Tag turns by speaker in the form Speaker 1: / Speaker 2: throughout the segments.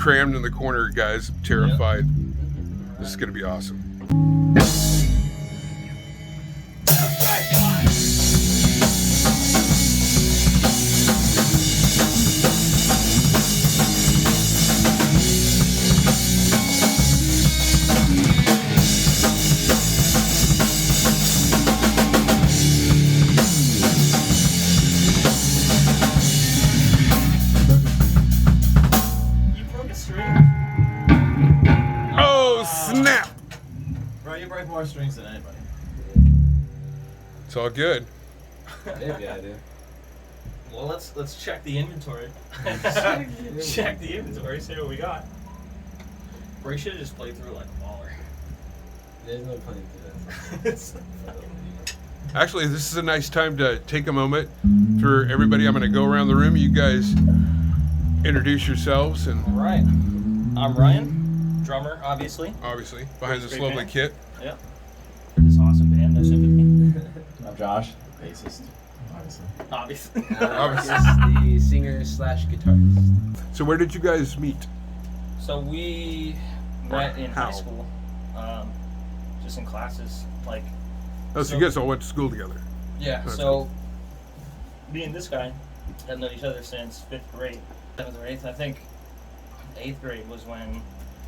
Speaker 1: crammed in the corner, guys. I'm terrified. This is going to be awesome. Snap!
Speaker 2: Bro, you break more strings than anybody.
Speaker 1: It's all good.
Speaker 2: Maybe I do.
Speaker 3: Well, let's check the inventory. Check the inventory, see what we got. Or you should have just played through like a baller.
Speaker 2: There's no playing through that.
Speaker 1: Actually, this is a nice time to take a moment for everybody. I'm going to go around the room. You guys introduce yourselves. And
Speaker 3: all right. I'm Ryan, drummer, obviously.
Speaker 1: Obviously, behind this lovely kit.
Speaker 3: Yep. For this awesome band, No Sympathy.
Speaker 2: I'm Josh, bassist, obviously.
Speaker 3: Obviously.
Speaker 4: The singer slash guitarist.
Speaker 1: So where did you guys meet?
Speaker 3: So we met in
Speaker 1: How?
Speaker 3: high school, just in classes, like.
Speaker 1: Oh, so you guys all went to school together.
Speaker 3: Yeah.
Speaker 1: That's
Speaker 3: so
Speaker 1: cool.
Speaker 3: me and this guy have known each other since 5th grade, 7th or 8th. I think 8th grade was when,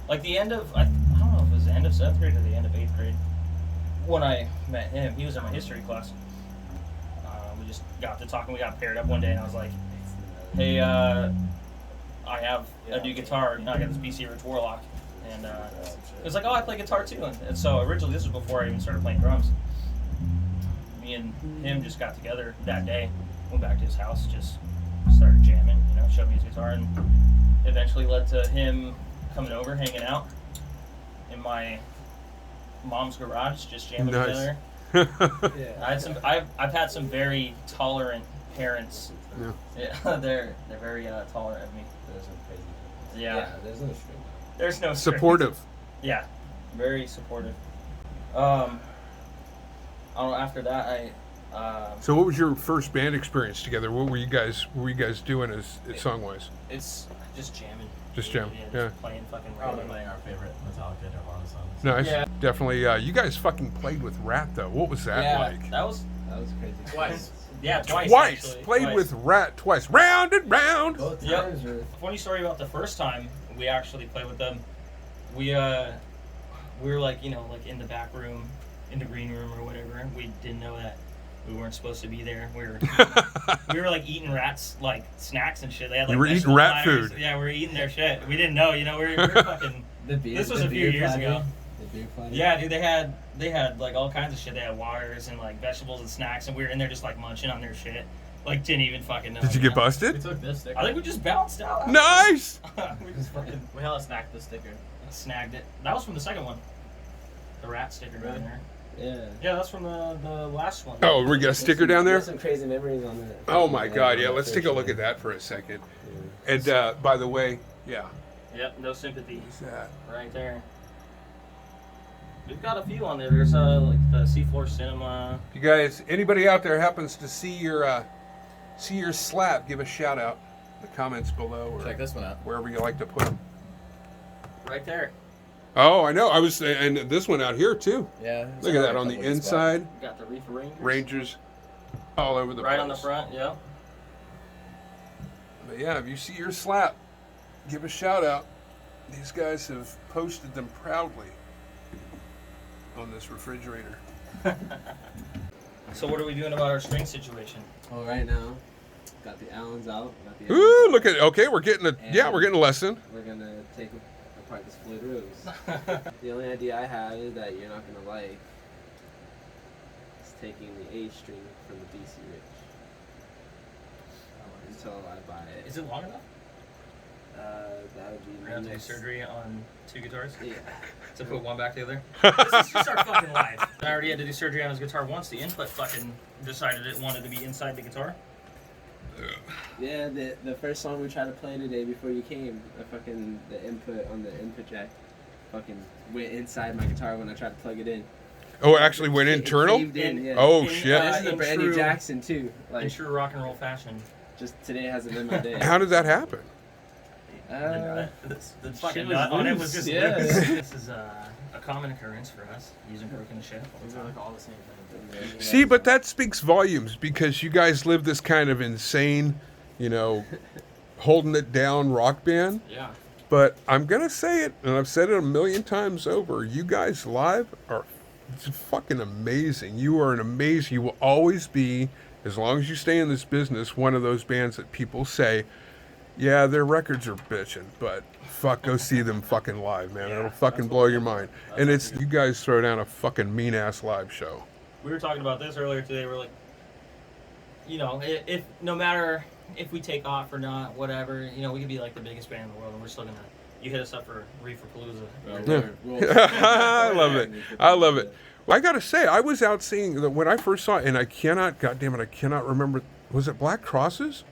Speaker 3: like the end of I don't know if it was the end of 7th grade or the end of 8th grade when I met him. He was in my history class. We just got to talking. We got paired up one day, and I was like, "Hey, I have a new guitar. You know, I got this BC Rich Warlock." And he was like, "Oh, I play guitar too." And so originally, this was before I even started playing drums. Me and him just got together that day, went back to his house, just started jamming, you know, showed me his guitar, and eventually led to him coming over, hanging out in my mom's garage, just jamming together.
Speaker 4: Yeah.
Speaker 3: I've had some very tolerant parents. Yeah, they're very tolerant of me.
Speaker 2: There's no crazy.
Speaker 3: Yeah.
Speaker 2: There's no string.
Speaker 3: There's no strings.
Speaker 1: Supportive.
Speaker 3: Yeah, very supportive. After that,
Speaker 1: So what was your first band experience together? What were you guys doing as song wise?
Speaker 3: it's just jamming.
Speaker 1: Just jamming, yeah.
Speaker 3: Just playing fucking
Speaker 2: Probably
Speaker 3: random.
Speaker 2: playing our favorite Metallica Nirvana songs.
Speaker 1: Nice.
Speaker 3: Yeah.
Speaker 1: Definitely. You guys fucking played with Rat though. What was that like?
Speaker 3: That was
Speaker 2: crazy.
Speaker 3: twice. Yeah, twice.
Speaker 1: Twice.
Speaker 3: Actually.
Speaker 1: Played
Speaker 3: Twice.
Speaker 1: with Rat twice. Round and round.
Speaker 2: Both
Speaker 3: Yep.
Speaker 2: times or
Speaker 3: Funny story about the first time we actually played with them. We were like, you know, like in the back room, in the green room or whatever. We didn't know that we weren't supposed to be there. We were like eating rats like snacks and shit. They had like
Speaker 1: You were eating
Speaker 3: vegetable
Speaker 1: rat
Speaker 3: platters.
Speaker 1: food.
Speaker 3: Yeah, we were eating their shit. We didn't know, you know, we were fucking. This was a few years ago.
Speaker 2: The beer platter.
Speaker 3: Yeah, dude, they had like all kinds of shit. They had waters and like vegetables and snacks, and we were in there just like munching on their shit. Like didn't even fucking know.
Speaker 1: Did you get
Speaker 3: know?
Speaker 2: We
Speaker 1: busted?
Speaker 2: took this sticker.
Speaker 3: I think we just bounced out.
Speaker 1: Nice.
Speaker 3: We just fucking
Speaker 2: We hella snacked the sticker.
Speaker 3: snagged it. That was from the second one. The rat sticker
Speaker 2: Really?
Speaker 3: down there.
Speaker 4: Yeah.
Speaker 3: Yeah, that's from the last one.
Speaker 1: Oh, we got a sticker down there?
Speaker 4: There's some crazy memories on that.
Speaker 1: Oh my God! Yeah, let's take a look at that for a second. And by the way, yeah.
Speaker 3: Yep, No Sympathy.
Speaker 1: What's that?
Speaker 3: Right there. We've got a few on there. There's like the Seafloor Cinema.
Speaker 1: If you guys, anybody out there happens to see your slap, give a shout out in the comments below or
Speaker 2: Check this one out.
Speaker 1: wherever you like to put them.
Speaker 3: Right there.
Speaker 1: Oh, I know. And this one out here too.
Speaker 2: Yeah.
Speaker 1: Look at that on the inside.
Speaker 3: We got the Reefer Rangers.
Speaker 1: Rangers all over the place.
Speaker 3: Right on the front, yep.
Speaker 1: But yeah, if you see your slap, give a shout out. These guys have posted them proudly on this refrigerator.
Speaker 3: So what are we doing about our string situation?
Speaker 4: Well, right now, got the Allens out. Got the
Speaker 1: Ooh,
Speaker 4: Allens
Speaker 1: look at okay, we're getting a lesson.
Speaker 4: We're gonna take apart this Floyd Rose. The only idea I have is that you're not gonna like is taking the A string from the BC Rich until I buy it.
Speaker 3: Is it long enough?
Speaker 4: That would be
Speaker 3: We're gonna take
Speaker 4: nice.
Speaker 3: surgery on 2 guitars
Speaker 4: Yeah.
Speaker 3: to put one back together. This is just our fucking life. I already had to do surgery on his guitar once. The input fucking decided it wanted to be inside the guitar.
Speaker 4: Yeah, the first song we tried to play today before you came, the input on the input jack fucking went inside my guitar when I tried to plug it in.
Speaker 1: Oh, it actually went
Speaker 4: It
Speaker 1: internal?
Speaker 4: caved in, yeah.
Speaker 1: Oh,
Speaker 3: In,
Speaker 1: shit.
Speaker 4: This is a
Speaker 3: in
Speaker 4: brand new
Speaker 3: true-
Speaker 4: Jackson too.
Speaker 3: In
Speaker 4: Like
Speaker 3: true rock and roll fashion.
Speaker 4: just today hasn't been my day.
Speaker 1: How did that happen?
Speaker 3: The fucking
Speaker 4: shit was
Speaker 3: nut on it was
Speaker 4: loose,
Speaker 3: just
Speaker 4: yeah.
Speaker 3: loose. This is a common occurrence for us, using broken shit all the
Speaker 2: These are
Speaker 3: time.
Speaker 2: like all the same thing.
Speaker 1: See, but that speaks volumes because you guys live this kind of insane, holding it down rock band.
Speaker 3: Yeah.
Speaker 1: But I'm going to say it, and I've said it a million times over. You guys live are fucking amazing. You are you will always be, as long as you stay in this business, one of those bands that people say, yeah, their records are bitching, but fuck, go see them fucking live, man.
Speaker 3: Yeah,
Speaker 1: It'll fucking blow your mind. And it's, you guys throw down a fucking mean-ass live show.
Speaker 3: We were talking about this earlier today. We're like, if no matter if we take off or not, whatever, we could be like the biggest band in the world, and we're still gonna. You hit us up for Reefer Palooza.
Speaker 1: I love it. I love it. Well, I gotta say, I was out seeing when I first saw it, and I cannot remember. Was it Black Crosses?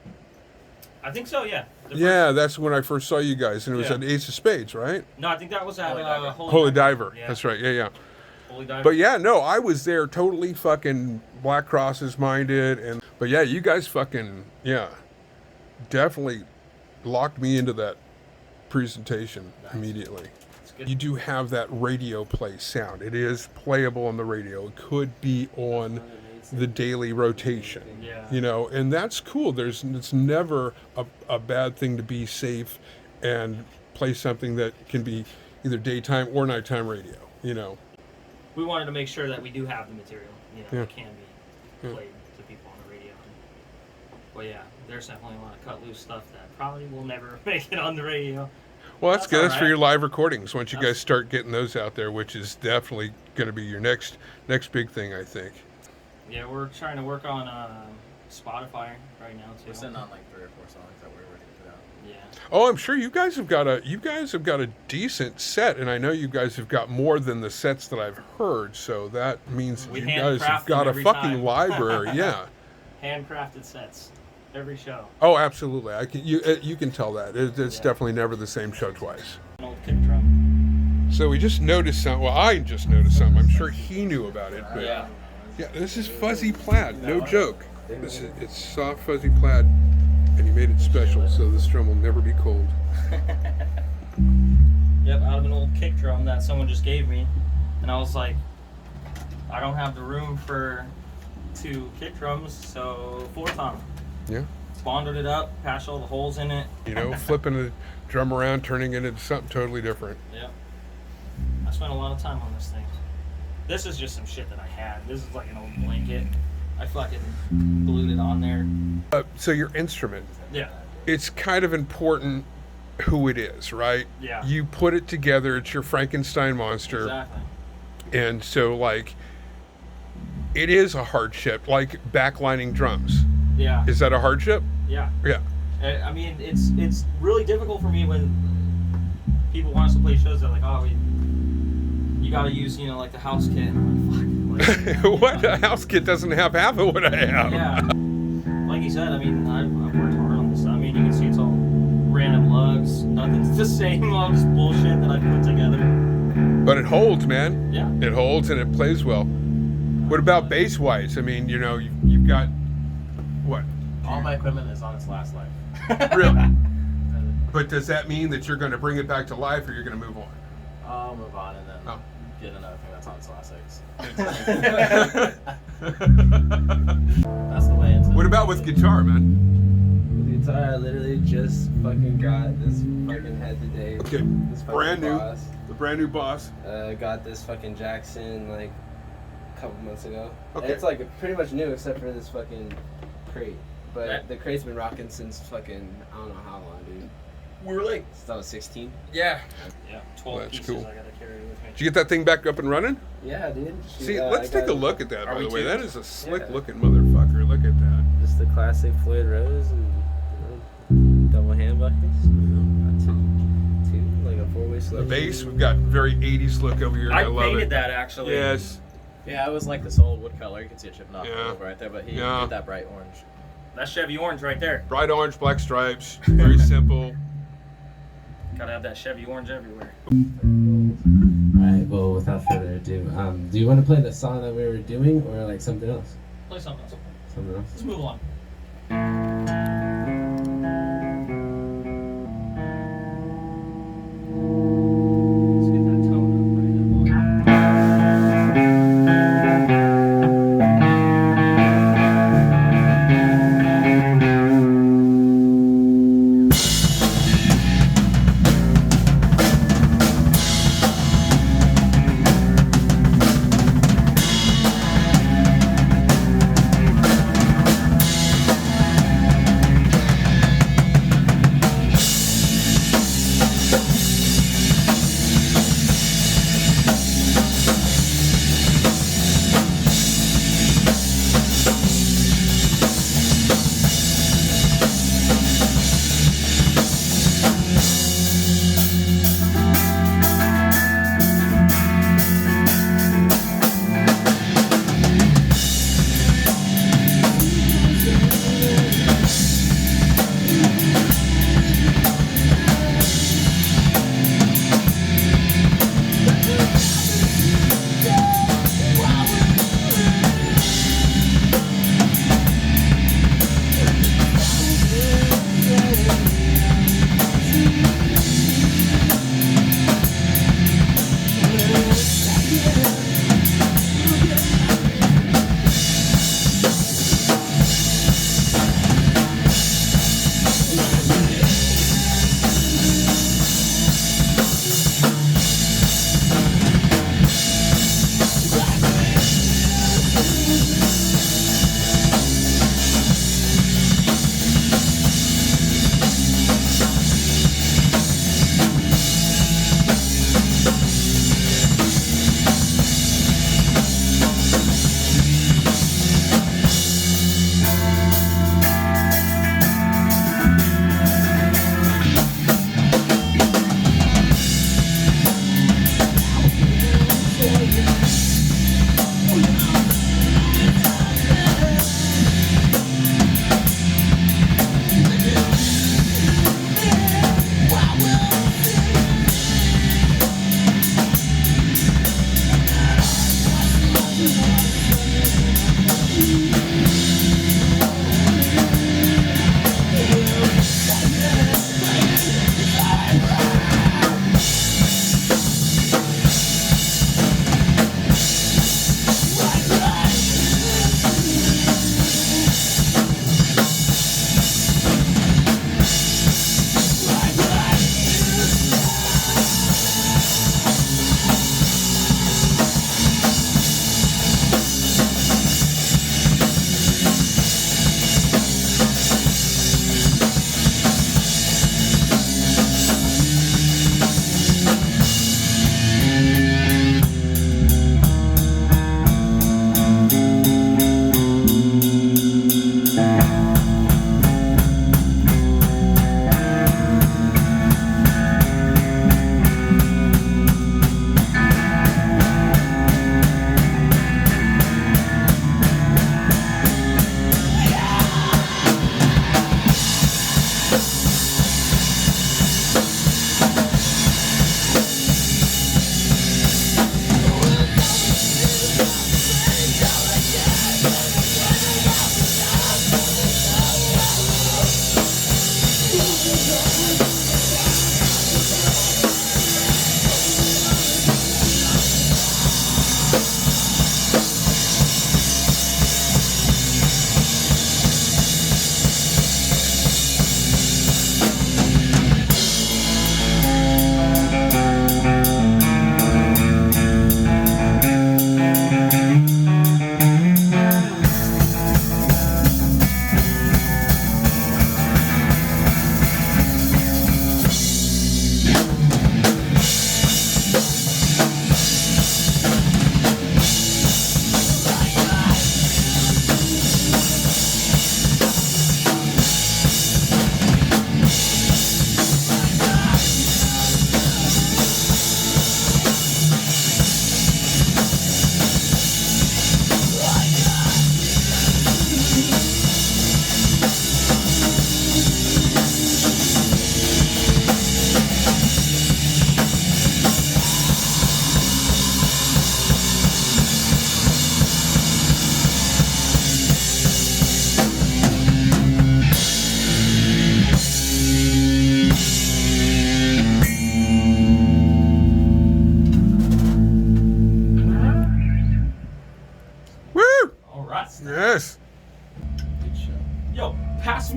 Speaker 3: I think so. Yeah.
Speaker 1: Yeah, that's when I first saw you guys, and it was at Ace of Spades, right?
Speaker 3: No, I think that was at
Speaker 1: Holy Diver.
Speaker 3: Yeah.
Speaker 1: That's right. Yeah.
Speaker 3: Holy Diver.
Speaker 1: But yeah, no, I was there totally fucking Black Crosses minded, but yeah, you guys fucking definitely locked me into that presentation immediately. You do have that radio play sound. It is playable on the radio. It could be on the daily rotation.
Speaker 3: Yeah.
Speaker 1: And that's cool. It's never a bad thing to be safe and play something that can be either daytime or nighttime radio.
Speaker 3: We wanted to make sure that we do have the material. That can be
Speaker 1: Yeah.
Speaker 3: played to people on the radio. But yeah, there's definitely a lot of cut loose stuff that probably will never make it on the radio.
Speaker 1: Well, that's good.
Speaker 3: all
Speaker 1: That's for
Speaker 3: right.
Speaker 1: your live recordings. Once you guys start getting those out there, which is definitely going to be your next big thing, I think.
Speaker 3: Yeah, we're trying to work on Spotify right now too.
Speaker 2: We're sitting on like 3 or 4 songs that we're ready to put out.
Speaker 3: Yeah.
Speaker 1: Oh, I'm sure you guys have got a decent set, and I know you guys have got more than the sets that I've heard. So that means
Speaker 3: We
Speaker 1: you guys have
Speaker 3: handcraft
Speaker 1: got
Speaker 3: them
Speaker 1: a
Speaker 3: every
Speaker 1: fucking
Speaker 3: time.
Speaker 1: library. Yeah.
Speaker 3: Handcrafted sets every show.
Speaker 1: Oh, absolutely. You can tell that it's
Speaker 3: Yeah.
Speaker 1: definitely never the same show twice.
Speaker 3: An old kick drum.
Speaker 1: So we just noticed something. Well, I just noticed something. I'm sure he knew about it, but
Speaker 3: Yeah.
Speaker 1: yeah, this is fuzzy plaid. No joke. It's soft fuzzy plaid, and he made it special, so this drum will never be cold.
Speaker 3: Yep, out of an old kick drum that someone just gave me, and I was like, I don't have the room for 2 kick drums, so 4-tom.
Speaker 1: Yeah.
Speaker 3: Bonded it up, patched all the holes in it.
Speaker 1: Flipping the drum around, turning it into something totally different.
Speaker 3: Yep. I spent a lot of time on this thing. This is just some shit that I had. This is like an old blanket. I fucking glued it on there.
Speaker 1: So your instrument,
Speaker 3: Yeah.
Speaker 1: it's kind of important who it is, right?
Speaker 3: Yeah.
Speaker 1: You put it together, it's your Frankenstein monster.
Speaker 3: Exactly.
Speaker 1: And so, it is a hardship, like backlining drums.
Speaker 3: Yeah.
Speaker 1: Is that a hardship?
Speaker 3: Yeah.
Speaker 1: Yeah.
Speaker 3: I mean, it's really difficult for me when people want us to play shows that are like, you gotta use, like the house kit. I'm like, fuck. Like,
Speaker 1: What? A house kit doesn't have half of what I have.
Speaker 3: yeah. Like you said, I mean, I've worked hard on this stuff. I mean, you can see it's all random lugs. Nothing's the same. All this bullshit that I put together.
Speaker 1: But it holds, man.
Speaker 3: Yeah.
Speaker 1: It holds and it plays well. What about bass-wise? I mean, you've got, what?
Speaker 2: All my equipment is on its last life.
Speaker 1: Really? But does that mean that you're going to bring it back to life or you're going to move on?
Speaker 2: I'll move on and then
Speaker 1: Oh.
Speaker 2: get another thing that's on its last legs.
Speaker 1: What
Speaker 2: That's the way into it.
Speaker 1: about with guitar, man?
Speaker 4: The guitar, I literally just fucking got this fucking head today.
Speaker 1: Okay,
Speaker 4: This fucking
Speaker 1: brand new.
Speaker 4: Boss.
Speaker 1: The brand new Boss.
Speaker 4: Got this fucking Jackson like a couple months ago.
Speaker 1: Okay.
Speaker 4: It's like pretty much new except for this fucking crate. But
Speaker 3: Right.
Speaker 4: the crate's been rocking since fucking, I don't know how long, dude.
Speaker 3: We were like,
Speaker 4: Since I was 16.
Speaker 3: yeah. 12
Speaker 1: That's
Speaker 3: pieces
Speaker 1: cool.
Speaker 3: I gotta carry with me.
Speaker 1: Did you get that thing back up and running?
Speaker 4: Yeah, dude.
Speaker 1: See,
Speaker 4: I
Speaker 1: let's
Speaker 4: got
Speaker 1: take a look at that,
Speaker 3: Are
Speaker 1: by
Speaker 3: we
Speaker 1: the way.
Speaker 3: two?
Speaker 1: That is a slick
Speaker 4: Yeah.
Speaker 1: looking motherfucker. Look at that.
Speaker 4: Just the classic Floyd Rose and double handbuckets. Two, like a 4-way
Speaker 1: The
Speaker 4: slip.
Speaker 1: bass, we've got very 80s look over here.
Speaker 3: I
Speaker 1: I love
Speaker 3: painted
Speaker 1: it.
Speaker 3: that actually.
Speaker 1: Yes.
Speaker 2: Yeah, it was like this old wood color. You can see it chipping off
Speaker 1: Yeah.
Speaker 2: over right there, but he
Speaker 1: Yeah.
Speaker 2: did that bright orange.
Speaker 3: That's Chevy orange right there.
Speaker 1: Bright orange, black stripes. Very simple.
Speaker 3: Gotta have that Chevy orange everywhere.
Speaker 4: Alright, well, without further ado, do you want to play the song that we were doing or like something else?
Speaker 3: Play something else.
Speaker 4: Something else?
Speaker 3: Let's move on.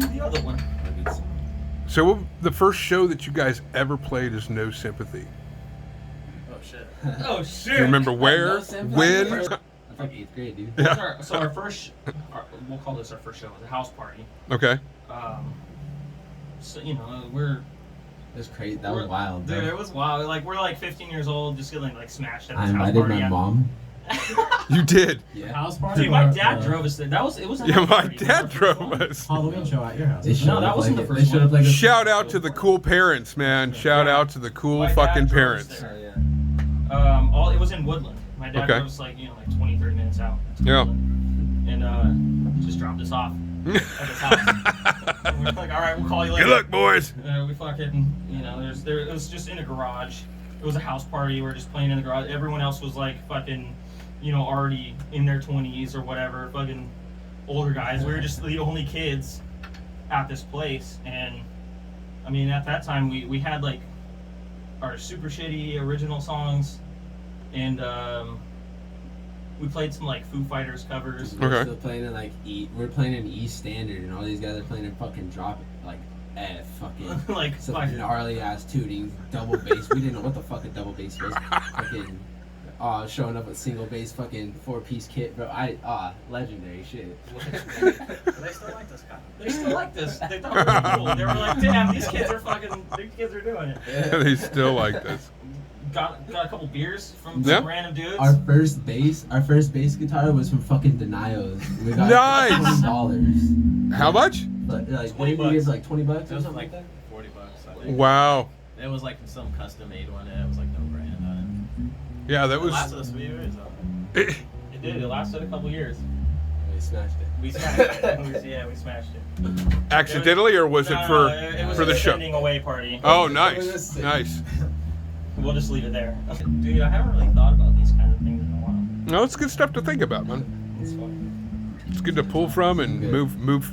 Speaker 3: see the other one.
Speaker 1: So the first show that you guys ever played is No Sympathy.
Speaker 2: Oh shit.
Speaker 3: Oh shit!
Speaker 1: Do you remember where,
Speaker 4: No Sympathy?
Speaker 1: when?
Speaker 4: That's like 8th grade, dude.
Speaker 1: Yeah.
Speaker 3: So our first, we'll call this our first show. It was a house party.
Speaker 1: Okay.
Speaker 3: So you know we're.
Speaker 4: It was crazy. That was wild.
Speaker 3: Dude,
Speaker 4: bro.
Speaker 3: it was wild. Like we're like 15 years old, just getting like smashed at
Speaker 4: I
Speaker 3: this house
Speaker 4: invited
Speaker 3: party.
Speaker 4: my mom.
Speaker 1: You did.
Speaker 4: Yeah.
Speaker 2: House party.
Speaker 3: Dude, my
Speaker 2: or,
Speaker 3: dad drove us there. It was a
Speaker 1: Yeah,
Speaker 3: house
Speaker 1: my
Speaker 3: party.
Speaker 1: dad drove us.
Speaker 2: Halloween show at your house.
Speaker 4: They showed
Speaker 3: No,
Speaker 4: up
Speaker 3: that wasn't
Speaker 4: like
Speaker 3: the
Speaker 4: it.
Speaker 3: first
Speaker 4: They showed up
Speaker 3: one.
Speaker 4: like a
Speaker 1: Shout out to the cool parents, man. Shout out to the cool
Speaker 3: My dad
Speaker 1: fucking
Speaker 3: drove us
Speaker 1: parents.
Speaker 3: there.
Speaker 4: Oh, yeah.
Speaker 3: It was in Woodland. My dad
Speaker 1: Okay.
Speaker 3: drove us like 20, 30 minutes out. to
Speaker 1: Yeah.
Speaker 3: Woodland, and just dropped us off at his house. And we're like, all right, we'll call you later.
Speaker 1: Good luck, boys.
Speaker 3: We fucking, it was just in a garage. It was a house party. We were just playing in the garage. Everyone else was like fucking, already in their 20s or whatever. Fucking older guys. We were just the only kids at this place. And I mean, at that time, we had like our super shitty original songs. And we played some like Foo Fighters covers.
Speaker 4: We're
Speaker 1: Okay.
Speaker 4: still playing in like we're playing in E standard, and all these guys are playing in fucking drop like F fucking
Speaker 3: Like,
Speaker 4: some
Speaker 3: fucking-
Speaker 4: gnarly ass tooting double bass. We didn't know what the fuck a double bass was. Fucking showing up with single bass fucking 4-piece kit, bro. Legendary shit.
Speaker 2: They still like this guy.
Speaker 3: They still like this. They thought we were cool. They were like, damn, these kids are doing it.
Speaker 1: They still like this.
Speaker 3: Got a couple beers from
Speaker 1: Yep.
Speaker 3: some random dudes.
Speaker 4: Our first bass guitar was from fucking Denials. We got
Speaker 1: Nice!
Speaker 4: $20.
Speaker 1: How much?
Speaker 4: But like,
Speaker 3: $20
Speaker 4: what did we give like $20
Speaker 2: It
Speaker 4: or
Speaker 2: was
Speaker 4: something
Speaker 2: like
Speaker 4: like that?
Speaker 2: $40, I think.
Speaker 1: Wow.
Speaker 2: It was like some custom made one, and it was like no brand on
Speaker 1: Yeah, that
Speaker 2: it.
Speaker 1: was.
Speaker 2: Last of the Speedways.
Speaker 3: It did. It lasted a couple years.
Speaker 4: We smashed it.
Speaker 3: We smashed it. We smashed it.
Speaker 1: Accidentally, or was it for
Speaker 3: it was
Speaker 1: for the
Speaker 3: a
Speaker 1: show?
Speaker 3: sending away party.
Speaker 1: Oh, nice, nice.
Speaker 3: We'll just leave it there. Dude, I haven't really thought about these kind of things in a while.
Speaker 1: No, it's good stuff to think about, man.
Speaker 3: It's fun.
Speaker 1: It's good to pull from and
Speaker 4: Good.
Speaker 1: move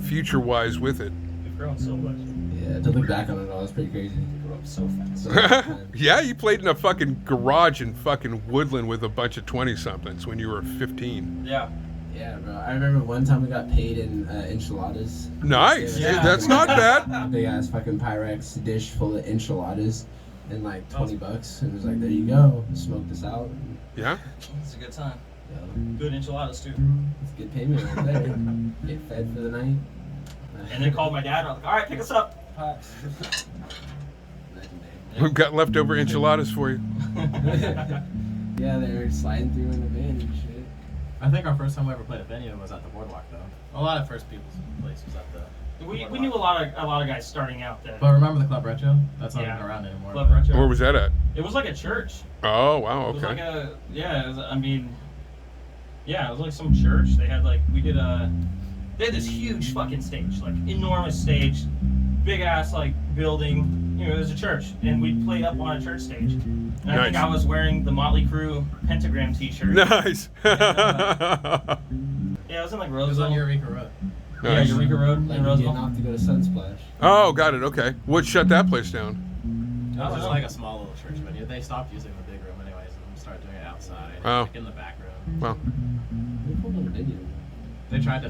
Speaker 1: future wise with it.
Speaker 3: We've grown so much.
Speaker 4: Yeah, to look back on it all, it's pretty crazy.
Speaker 3: We grew up so fast.
Speaker 4: So,
Speaker 1: Yeah, you played in a fucking garage in fucking Woodland with a bunch of 20-somethings when you were 15.
Speaker 3: Yeah.
Speaker 4: yeah, bro. I remember one time we got paid in enchiladas.
Speaker 1: Nice.
Speaker 3: Yeah.
Speaker 1: Dude, that's not bad.
Speaker 4: A big ass fucking Pyrex dish full of enchiladas and like $20. And it was like, there you go. Smoke this out.
Speaker 1: Yeah.
Speaker 3: It's a good time.
Speaker 4: Yeah,
Speaker 3: Good enchiladas, too.
Speaker 4: it's good payment right there. Get fed for the night.
Speaker 3: And they called my dad and I was like, all right, pick us up.
Speaker 4: Legendary.
Speaker 1: We've got leftover enchiladas for you.
Speaker 4: Yeah, they were sliding through in the van and shit.
Speaker 2: I think our first time we ever played a venue was at the Boardwalk, though. A lot of First People's place was at the.
Speaker 3: We
Speaker 2: Boardwalk.
Speaker 3: knew a lot of guys starting out that.
Speaker 2: But remember the Club Retro? That's not
Speaker 3: Yeah.
Speaker 2: even around anymore.
Speaker 3: Club
Speaker 2: but-
Speaker 3: Retro.
Speaker 1: Where was that at?
Speaker 3: It was like a church.
Speaker 1: Oh, wow.
Speaker 3: It was like
Speaker 1: Okay.
Speaker 3: it was like some church. They had they had this huge fucking stage, like enormous stage, big ass like building. It was a church, and we played up on a church stage. And I think
Speaker 1: Nice.
Speaker 3: I was wearing the Motley Crue pentagram T-shirt.
Speaker 1: Nice.
Speaker 3: Yeah, I was in like
Speaker 2: It was
Speaker 3: Roseville.
Speaker 2: on Eureka Road.
Speaker 3: Yeah,
Speaker 1: Nice.
Speaker 3: Eureka Road
Speaker 4: Like
Speaker 3: in
Speaker 4: you
Speaker 3: Roseville.
Speaker 4: getting off to go to Sunsplash.
Speaker 1: Oh, got it. Okay. What shut that place down?
Speaker 2: It
Speaker 3: I
Speaker 2: was
Speaker 3: don't
Speaker 2: just
Speaker 3: know.
Speaker 2: like a small little church venue. They stopped using the big room anyways and started doing it outside,
Speaker 1: Oh.
Speaker 2: like in the back room.
Speaker 1: Well,
Speaker 4: We pulled on a video.
Speaker 2: They tried to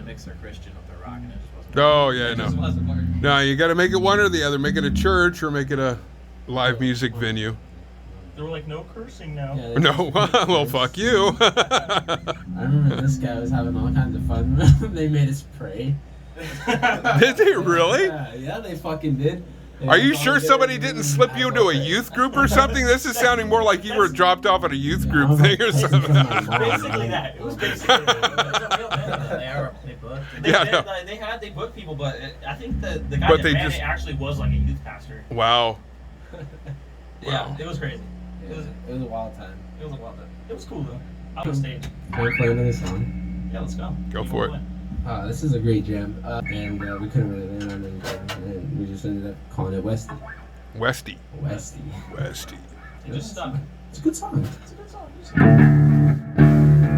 Speaker 2: mix their Christian with their rock, and it just wasn't.
Speaker 1: oh yeah,
Speaker 3: It just
Speaker 1: no.
Speaker 3: wasn't working.
Speaker 1: No, you got to make it one or the other. Make it a church or make it a live music venue.
Speaker 3: They were like, no cursing now.
Speaker 4: Yeah, they
Speaker 1: No, well, fuck you.
Speaker 4: I remember this guy was having all kinds of fun. They made us pray.
Speaker 1: Did they really?
Speaker 4: Yeah, they fucking did. They
Speaker 1: Are you
Speaker 4: all
Speaker 1: sure
Speaker 4: did
Speaker 1: somebody
Speaker 4: it.
Speaker 1: didn't slip you into a youth group or something? This is sounding more like you were dropped off at a youth
Speaker 4: Yeah,
Speaker 1: group
Speaker 4: I'm
Speaker 1: thing or
Speaker 4: like,
Speaker 1: something.
Speaker 4: from my mom.
Speaker 3: Basically that. It was basically that.
Speaker 2: They booked.
Speaker 1: Yeah, no.
Speaker 3: They booked people, but I think the guy
Speaker 1: But
Speaker 3: that
Speaker 1: they
Speaker 3: ran
Speaker 1: just-
Speaker 3: it actually was like a youth pastor.
Speaker 1: Wow.
Speaker 3: Yeah, it was crazy.
Speaker 4: Yeah, it was a wild time.
Speaker 3: It was a wild time. It was cool though. I was on stage.
Speaker 4: Can we play another song?
Speaker 3: Yeah, let's go.
Speaker 1: Go
Speaker 3: Keep
Speaker 1: for it.
Speaker 3: going.
Speaker 4: This is a great jam. And we couldn't really land on anything. And we just ended up calling it Westy.
Speaker 1: Westy.
Speaker 4: Westy.
Speaker 1: Westy.
Speaker 3: It just stuck.
Speaker 4: It's a good song.
Speaker 3: It's a good song. It's a good song.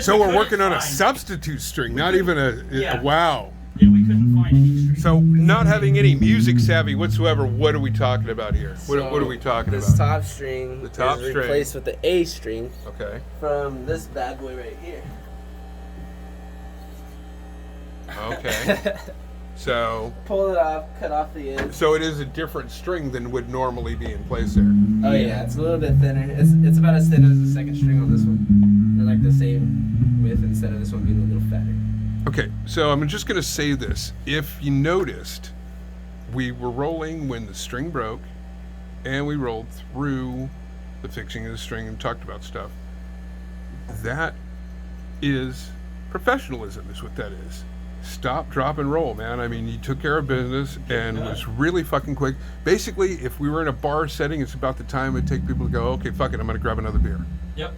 Speaker 3: just
Speaker 1: So
Speaker 3: we
Speaker 1: we're
Speaker 3: couldn't
Speaker 1: working on a
Speaker 3: find-
Speaker 1: substitute string, not even a
Speaker 3: Yeah.
Speaker 1: wow.
Speaker 3: Yeah, we couldn't find any string.
Speaker 1: So not having any music savvy whatsoever, what are we talking about here? What are we talking
Speaker 4: this
Speaker 1: about?
Speaker 4: top string
Speaker 1: The top
Speaker 4: is
Speaker 1: string.
Speaker 4: replaced with the A string
Speaker 1: Okay.
Speaker 4: from this bad boy right here.
Speaker 1: Okay. So
Speaker 4: Pull it off, cut off the ends.
Speaker 1: so it is a different string than would normally be in place there.
Speaker 4: Oh yeah, it's a little bit thinner. It's about as thin as the second string on this one. They're like the same width instead of this one being a little fatter.
Speaker 1: Okay, so I'm just going to say this. If you noticed, we were rolling when the string broke, and we rolled through the fixing of the string and talked about stuff. That is professionalism, is what that is. Stop, drop, and roll, man. I mean, you took care of business and it was really fucking quick. Basically, if we were in a bar setting, it's about the time it'd take people to go, okay, fuck it, I'm going to grab another beer.
Speaker 3: Yep.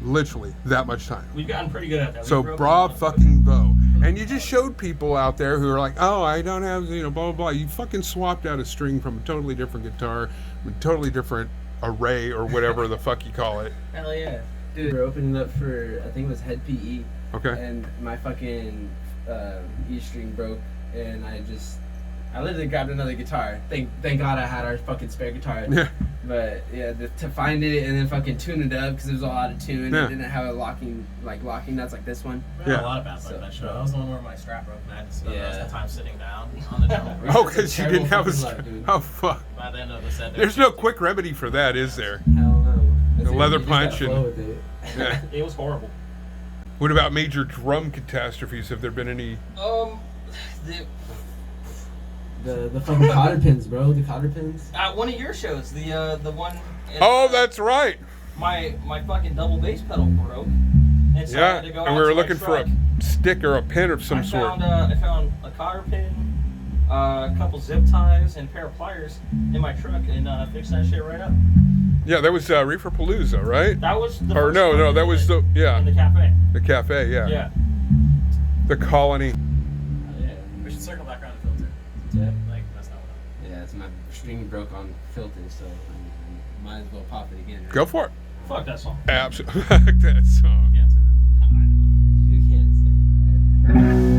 Speaker 1: Literally, that much time.
Speaker 3: We've gotten pretty good at that.
Speaker 1: So bra fucking vo. And you just showed people out there who are like, oh, I don't have, blah, blah, blah. You fucking swapped out a string from a totally different guitar, a totally different array or whatever the fuck you call it.
Speaker 3: Hell yeah.
Speaker 4: Dude, we're opening up for, I think it was Head PE.
Speaker 1: Okay.
Speaker 4: And my fucking E string broke, and I literally grabbed another guitar. Thank God I had our fucking spare guitar.
Speaker 1: Yeah.
Speaker 4: But yeah, to find it and then fucking tune it up because it was all out of tune.
Speaker 1: Yeah.
Speaker 4: It didn't have a locking nuts like this one.
Speaker 2: We had
Speaker 1: Yeah.
Speaker 2: a lot of bands like that show. That was the one where my strap broke and I had to spend the rest of the time sitting down on the drum.
Speaker 1: Oh, because you didn't have a
Speaker 4: Terrible fucking luck,
Speaker 1: string.
Speaker 4: dude.
Speaker 1: Oh, fuck.
Speaker 2: By the end of the set,
Speaker 1: There's no quick remedy for that, is there?
Speaker 4: Hell no.
Speaker 1: The leather
Speaker 4: You just gotta
Speaker 1: punch and-
Speaker 4: flow with it.
Speaker 1: Yeah.
Speaker 3: It was horrible.
Speaker 1: What about major drum catastrophes? Have there been any?
Speaker 4: The fucking cotter pins, bro. The cotter pins.
Speaker 3: At one of your shows, the one.
Speaker 1: Oh, that's right.
Speaker 3: my fucking double bass pedal broke. And so I
Speaker 1: Yeah,
Speaker 3: had to go
Speaker 1: and
Speaker 3: out
Speaker 1: we were
Speaker 3: to my
Speaker 1: looking for
Speaker 3: truck.
Speaker 1: a stick or a pin of some sort.
Speaker 3: I found a cotter pin, a couple zip ties, and a pair of pliers in my truck, and fixed that shit right up.
Speaker 1: Yeah, that was Reefer Palooza, right?
Speaker 3: That was the
Speaker 1: Or
Speaker 3: first
Speaker 1: no,
Speaker 3: one
Speaker 1: no,
Speaker 3: we
Speaker 1: that was
Speaker 3: did
Speaker 1: the
Speaker 3: in the cafe.
Speaker 1: cafe, yeah.
Speaker 3: Yeah.
Speaker 1: The Colony.
Speaker 4: Yeah.
Speaker 2: We should circle back around the filter.
Speaker 4: Yeah.
Speaker 2: Like, that's not what
Speaker 4: Yeah, it's my string broke on filter, so I might as well pop it again. Right?
Speaker 1: Go for it.
Speaker 3: Fuck that song.
Speaker 1: Absolutely. That song.
Speaker 2: I can't say that.
Speaker 4: You can't say that.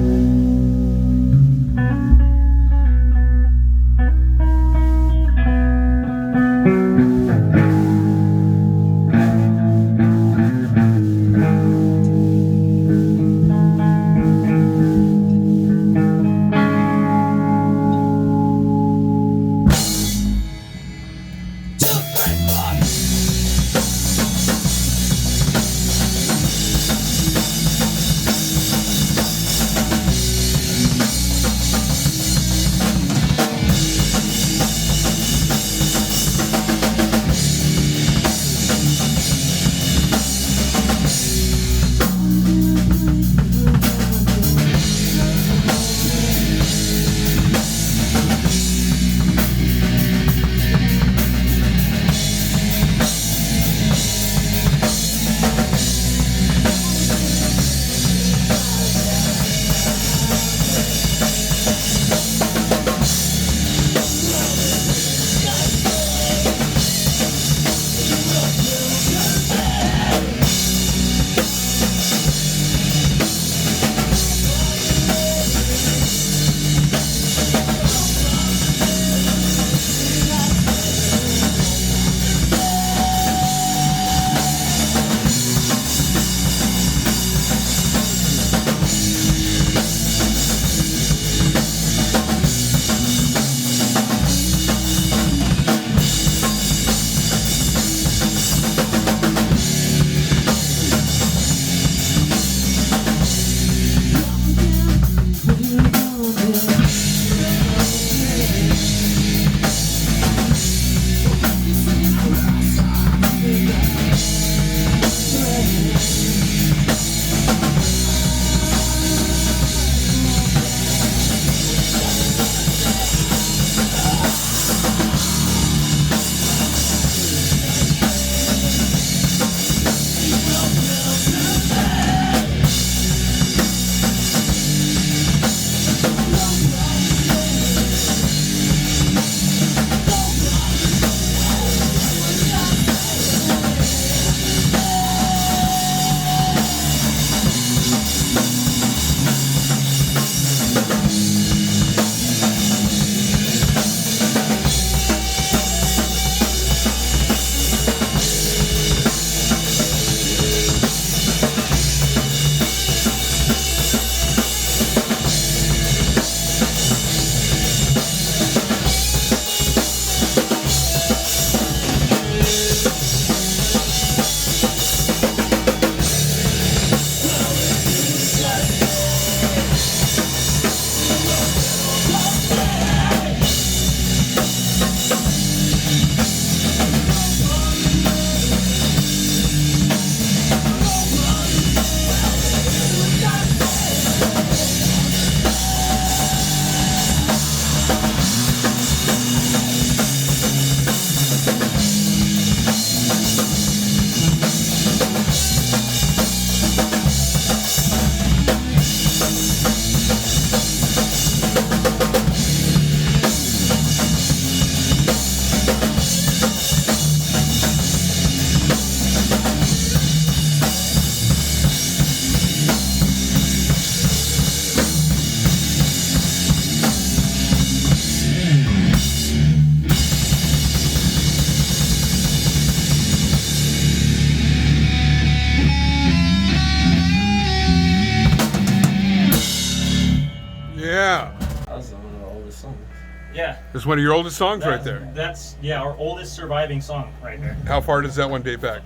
Speaker 1: It's one of your oldest songs right there.
Speaker 3: That's our oldest surviving song right there.
Speaker 1: How far does that one date back?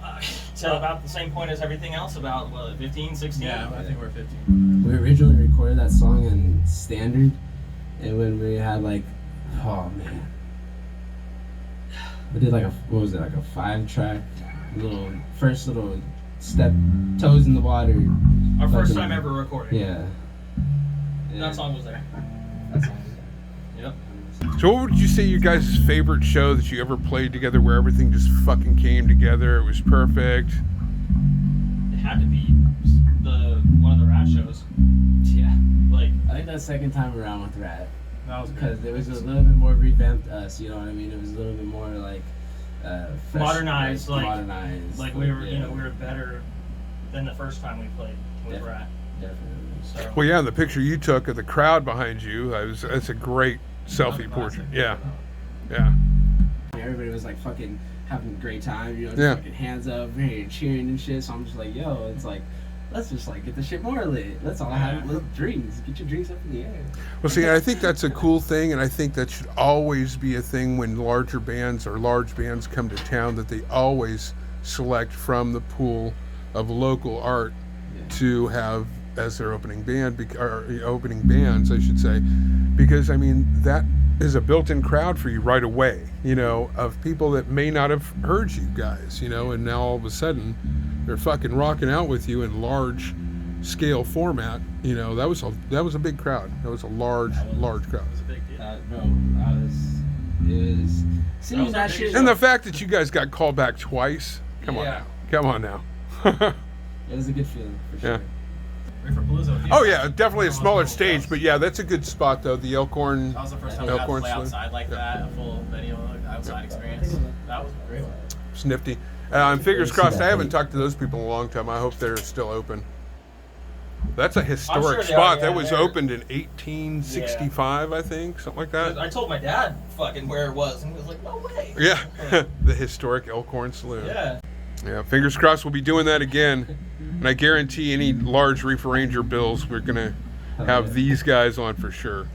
Speaker 3: To about the same point as everything else, about 15, 16.
Speaker 2: Yeah, I think we're 15.
Speaker 4: We originally recorded that song in standard, and when we had like, oh man, we did like a 5-track first little step, toes in the water.
Speaker 3: Our first time ever recording.
Speaker 4: Yeah.
Speaker 3: That song was there.
Speaker 4: That song.
Speaker 3: Yep.
Speaker 1: So what would you say your guys' favorite show that you ever played together where everything just fucking came together? It was perfect.
Speaker 3: It had to be one of the Rat shows.
Speaker 4: Yeah.
Speaker 3: Like,
Speaker 4: I think that second time around with Rat,
Speaker 2: That was
Speaker 4: because it was a little bit more revamped us. You know what I mean? It was a little bit more like fresh,
Speaker 3: modernized.
Speaker 4: modernized.
Speaker 3: Like we were, we were better than the first time we played with Rat.
Speaker 4: Definitely.
Speaker 3: So.
Speaker 1: Well, yeah, the picture you took of the crowd behind you, that's a great selfie portrait. Yeah. Yeah.
Speaker 4: Everybody was like fucking having a great time, you know, just
Speaker 1: Yeah.
Speaker 4: fucking hands up, cheering and shit. So I'm just like, yo, it's like, let's just like get the shit more lit. Let's all have little drinks. Get your drinks up in the air.
Speaker 1: Well, see, I think that's a cool thing, and I think that should always be a thing when larger bands or large bands come to town, that they always select from the pool of local art to have as their opening band, or opening bands, I should say, because I mean that is a built-in crowd for you right away, you know, of people that may not have heard you guys, you know, and now all of a sudden they're fucking rocking out with you in large scale format. You know, that was a big crowd. That was a large crowd.
Speaker 2: It was a big deal.
Speaker 4: It was seeing that shit.
Speaker 1: And the fact that you guys got called back twice, come on now.
Speaker 4: It was a good feeling for sure.
Speaker 1: Yeah.
Speaker 2: For Palooza,
Speaker 1: Oh yeah, definitely a smaller stage, but yeah, that's a good spot though. The Elkhorn.
Speaker 2: That was the first time we got to
Speaker 1: Elkhorn
Speaker 2: play
Speaker 1: Saloon.
Speaker 2: outside like that, a full venue, outside experience. That was great.
Speaker 1: It's nifty. And fingers
Speaker 4: See
Speaker 1: crossed,
Speaker 4: that
Speaker 1: I haven't
Speaker 4: thing.
Speaker 1: talked to those people in a long time. I hope they're still open. That's a
Speaker 3: I'm
Speaker 1: historic
Speaker 3: sure they
Speaker 1: spot.
Speaker 3: are,
Speaker 1: That
Speaker 3: yeah,
Speaker 1: was
Speaker 3: they're-
Speaker 1: opened in 1865, I think, something like that.
Speaker 3: I told my dad fucking where it was, and he was like, "No way."
Speaker 1: Yeah, the historic Elkhorn Saloon.
Speaker 3: Yeah.
Speaker 1: Yeah, fingers crossed we'll be doing that again. And I guarantee any large Reefer Ranger bills, we're going to have these guys on for sure.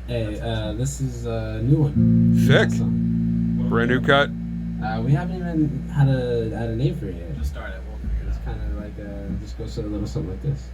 Speaker 4: Hey, this is a new one.
Speaker 1: Sick.
Speaker 4: Awesome.
Speaker 1: Brand new cut.
Speaker 4: We haven't even had a name for it yet.
Speaker 2: Just start it. We'll figure it
Speaker 4: It's
Speaker 2: out.
Speaker 4: kind of like just goes to a little something like this.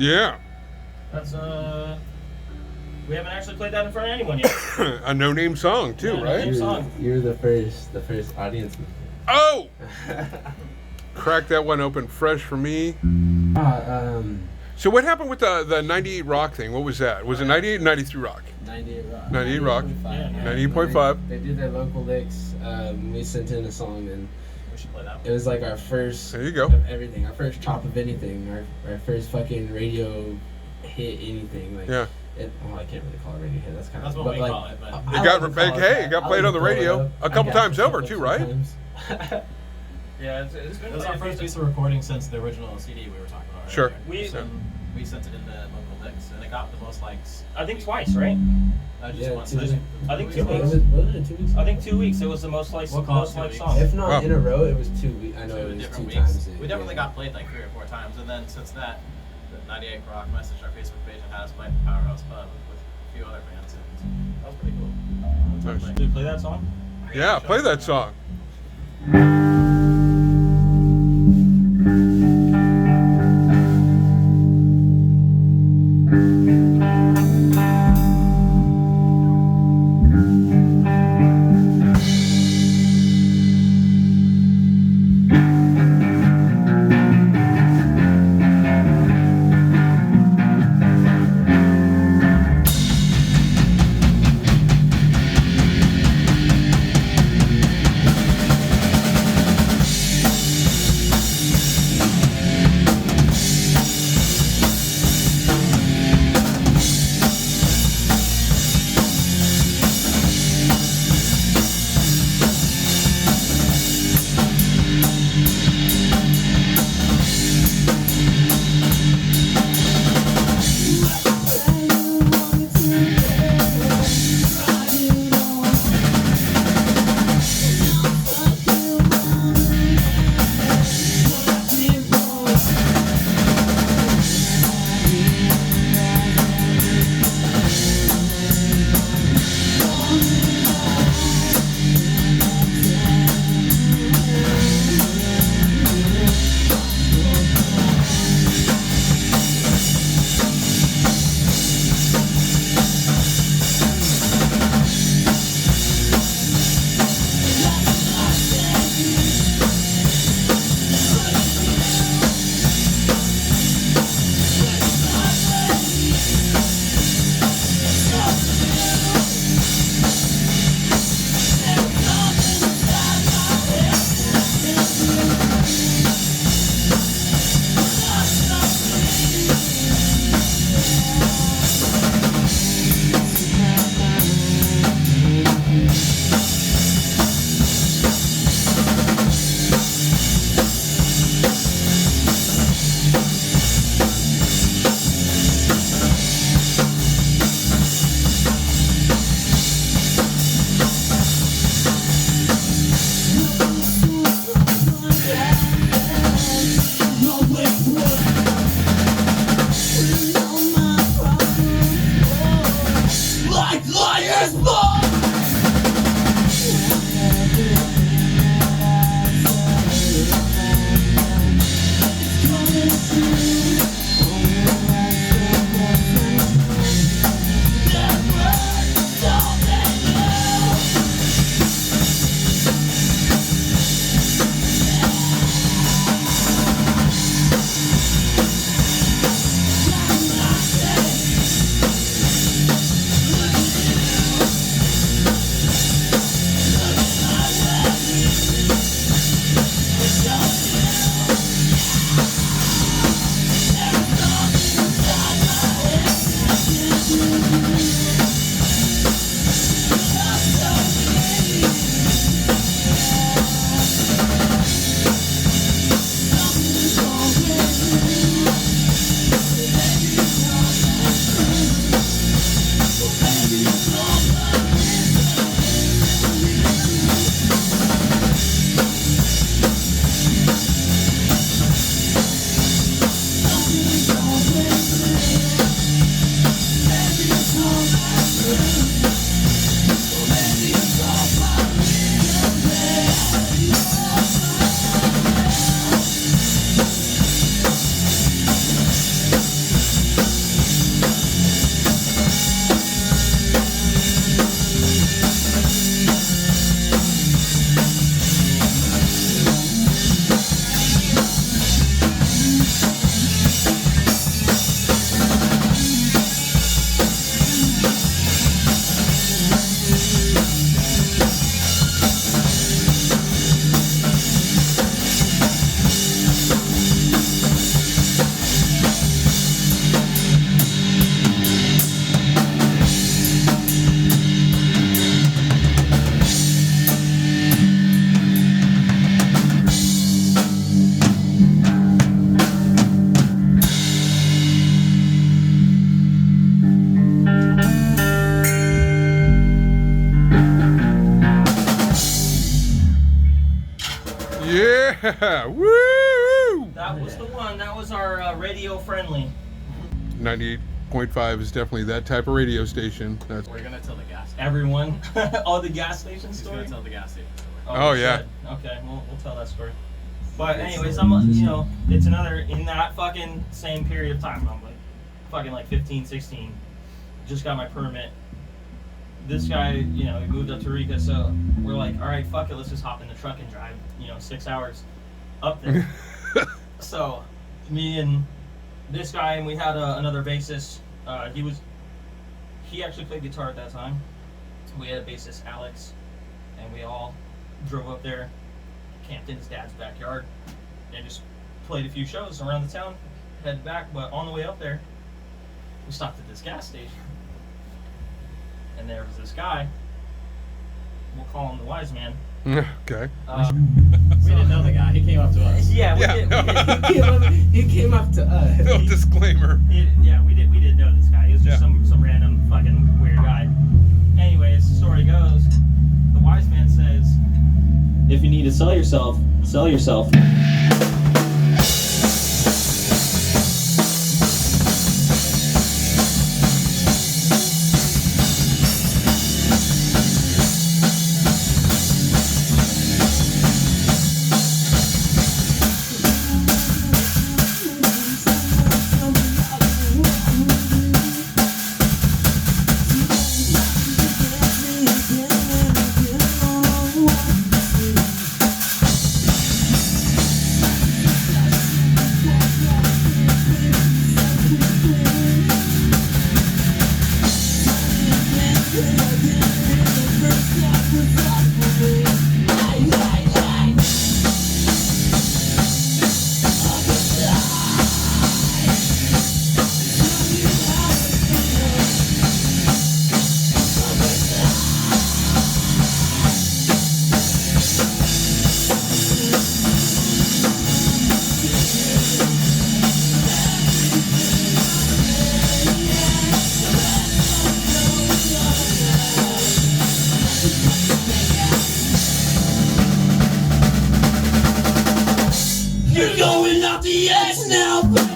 Speaker 1: Yeah.
Speaker 3: That's we haven't actually played that in front of anyone yet.
Speaker 1: A no-name song too,
Speaker 3: Yeah,
Speaker 1: right?
Speaker 3: no-name song.
Speaker 4: You're the first audience member.
Speaker 1: Oh! Crack that one open fresh for me. So what happened with the 98 Rock thing? What was that? Was it 98 or 93 Rock?
Speaker 4: 98 Rock.
Speaker 1: 98 Rock. 98.5.
Speaker 4: They do their local licks. We sent in a song, and
Speaker 2: We should play that one.
Speaker 4: it was like our first
Speaker 1: There you go.
Speaker 4: of everything. Our first chop of anything. Our first fucking radio hit anything. Like,
Speaker 1: Yeah.
Speaker 4: I can't really call it radio hit. That's kind of.
Speaker 2: That's what we call it, but-
Speaker 1: It got it got played on the radio a couple times over too, right?
Speaker 3: Yeah, it's been
Speaker 2: It was
Speaker 3: quite
Speaker 2: our
Speaker 3: a few
Speaker 2: first piece
Speaker 3: times.
Speaker 2: of recording since the original CD we were talking about.
Speaker 1: Sure.
Speaker 2: Earlier. We sent it in the local licks, and it got the most likes.
Speaker 3: I think twice, right?
Speaker 2: Just
Speaker 4: Yeah,
Speaker 2: once.
Speaker 4: 2 weeks.
Speaker 3: I think 2
Speaker 4: Was
Speaker 3: weeks.
Speaker 4: it 2 weeks?
Speaker 3: I think 2 weeks. It was the most liked
Speaker 2: We'll call it 2
Speaker 3: liked
Speaker 2: weeks.
Speaker 3: song.
Speaker 4: If not
Speaker 1: Wow.
Speaker 4: in a row, it was 2 weeks. I know it was
Speaker 2: different
Speaker 4: 2
Speaker 2: weeks.
Speaker 4: times.
Speaker 2: We definitely got played like 3 or 4 times, and then since that, the 98 Rock messaged our Facebook page and had us play at the Powerhouse Pub with a few other bands, and that was pretty cool.
Speaker 1: Nice.
Speaker 3: Did we play that song?
Speaker 1: Yeah, play that song. Yeah, woo!
Speaker 3: That was the one. That was our radio friendly.
Speaker 1: 98.5 is definitely that type of radio station. That's
Speaker 2: We're gonna tell the gas.
Speaker 3: Everyone, all the gas station
Speaker 2: He's
Speaker 3: story.
Speaker 2: gonna tell the gas station story.
Speaker 1: Oh, yeah.
Speaker 3: shit. Okay, we'll tell that story. But anyways, it's another in that fucking same period of time. I'm like, fucking like 15, 16. Just got my permit. This guy, he moved up to Rica, so we're like, all right, fuck it, let's just hop in the truck and drive, 6 hours up there. So, me and this guy, and we had another bassist. He actually played guitar at that time. We had a bassist, Alex, and we all drove up there, camped in his dad's backyard, and just played a few shows around the town, headed back. But on the way up there, we stopped at this gas station. And there was this guy, we'll call him the wise man.
Speaker 1: okay.
Speaker 2: We didn't know the guy. He came up to us.
Speaker 3: Yeah,
Speaker 4: He came up to us.
Speaker 1: No disclaimer.
Speaker 3: we didn't know this guy. He was just some random fucking weird guy. Anyways, the story goes, the wise man says, if you need to sell yourself, sell yourself.
Speaker 5: You're going off the edge now, baby.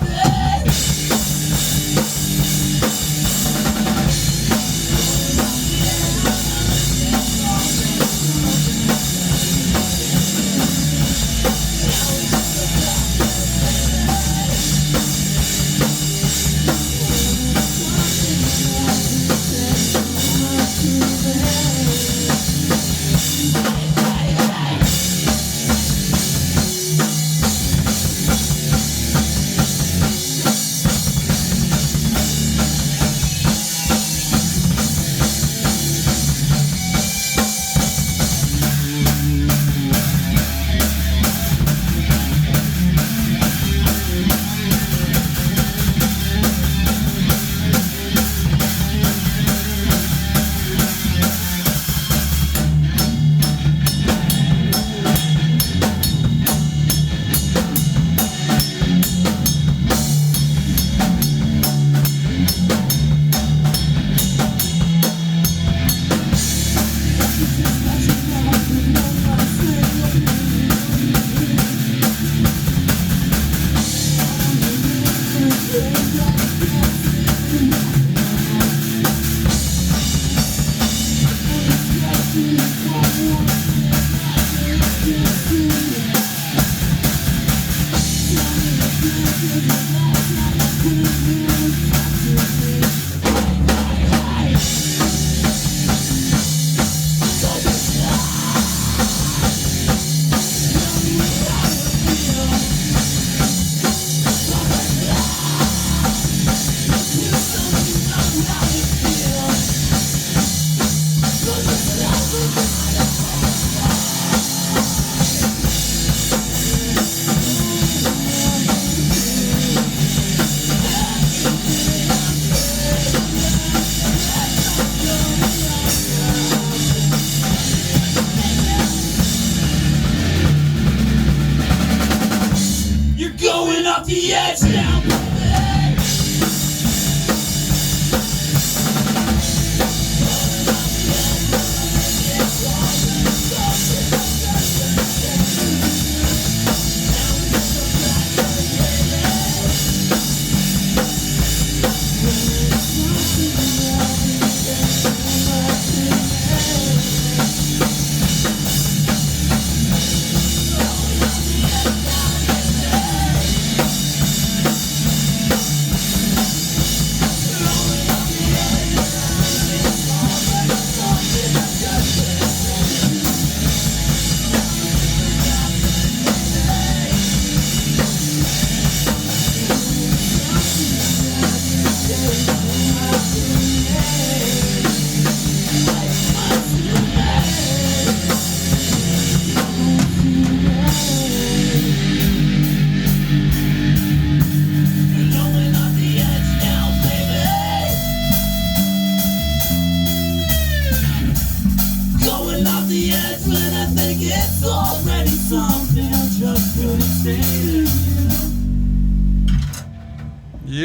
Speaker 5: off the edge now, baby.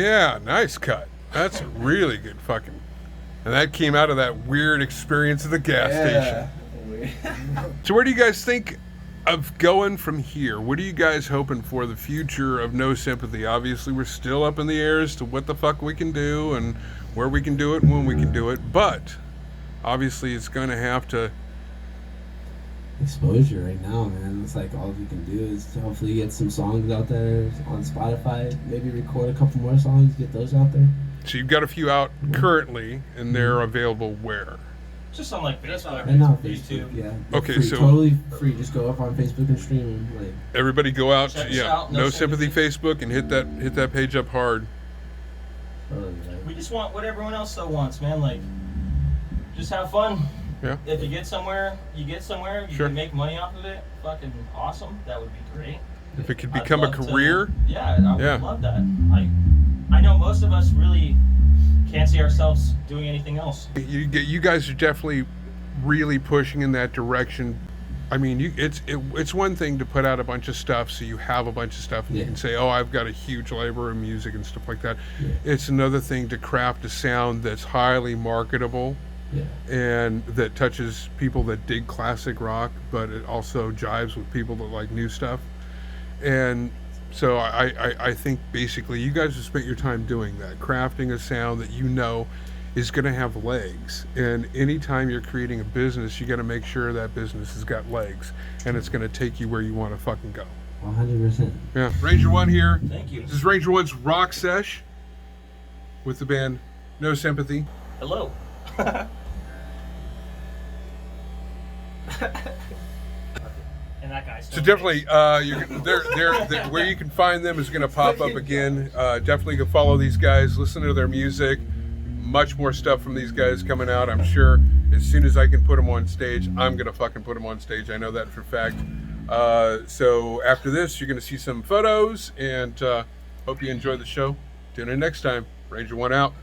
Speaker 1: Yeah, nice cut. That's a really good fucking. And that came out of that weird experience at the gas station. So where do you guys think of going from here? What are you guys hoping for the future of No Sympathy? Obviously, we're still up in the air as to what the fuck we can do and where we can do it and when we can do it. But obviously, it's going to have to...
Speaker 6: Exposure right now, man. It's like all we can do is to hopefully get some songs out there on Spotify. Maybe record a couple more songs, get those out there.
Speaker 1: So you've got a few out currently, and they're available where?
Speaker 3: Just on like Facebook,
Speaker 6: And now
Speaker 3: YouTube.
Speaker 6: Facebook, yeah.
Speaker 1: Okay,
Speaker 6: Free,
Speaker 1: so-
Speaker 6: totally free. Just go up on Facebook and stream them. Like,
Speaker 1: Everybody go out
Speaker 3: Check
Speaker 1: to
Speaker 3: us out,
Speaker 1: No Sympathy Facebook and hit that page up hard.
Speaker 6: totally, like,
Speaker 3: We just want what everyone else so wants, man. Like, just have fun.
Speaker 1: Yeah.
Speaker 3: If you get somewhere, you get somewhere. You
Speaker 1: Sure.
Speaker 3: can make money off of it. Fucking awesome. That would be great.
Speaker 1: If it could
Speaker 3: I'd
Speaker 1: become a
Speaker 3: love to-
Speaker 1: career,
Speaker 3: yeah, I would
Speaker 1: Yeah.
Speaker 3: love that. I know most of us really can't see ourselves doing anything else.
Speaker 1: you guys are definitely really pushing in that direction. I mean, it's one thing to put out a bunch of stuff so you have a bunch of stuff and you
Speaker 6: Yeah.
Speaker 1: can say, oh, I've got a huge library of music and stuff like that.
Speaker 6: Yeah.
Speaker 1: It's another thing to craft a sound that's highly marketable
Speaker 6: yeah.
Speaker 1: and that touches people that dig classic rock, but it also jives with people that like new stuff. And so I think basically you guys have spent your time doing that, crafting a sound that you know is going to have legs. And anytime you're creating a business, you got to make sure that business has got legs and it's going to take you where you want to fucking go.
Speaker 6: 100%.
Speaker 1: Yeah. Ranger One here.
Speaker 3: Thank you.
Speaker 1: This is Ranger One's Rock Sesh with the band No Sympathy.
Speaker 3: Hello. And that guy's
Speaker 1: So definitely, they're where you can find them is going to pop up again. Definitely go follow these guys, listen to their music. Much more stuff from these guys coming out. I'm sure as soon as I can put them on stage, I'm going to fucking put them on stage. I know that for a fact. So after this, you're going to see some photos, and hope you enjoy the show. Tune in next time. Ranger One out.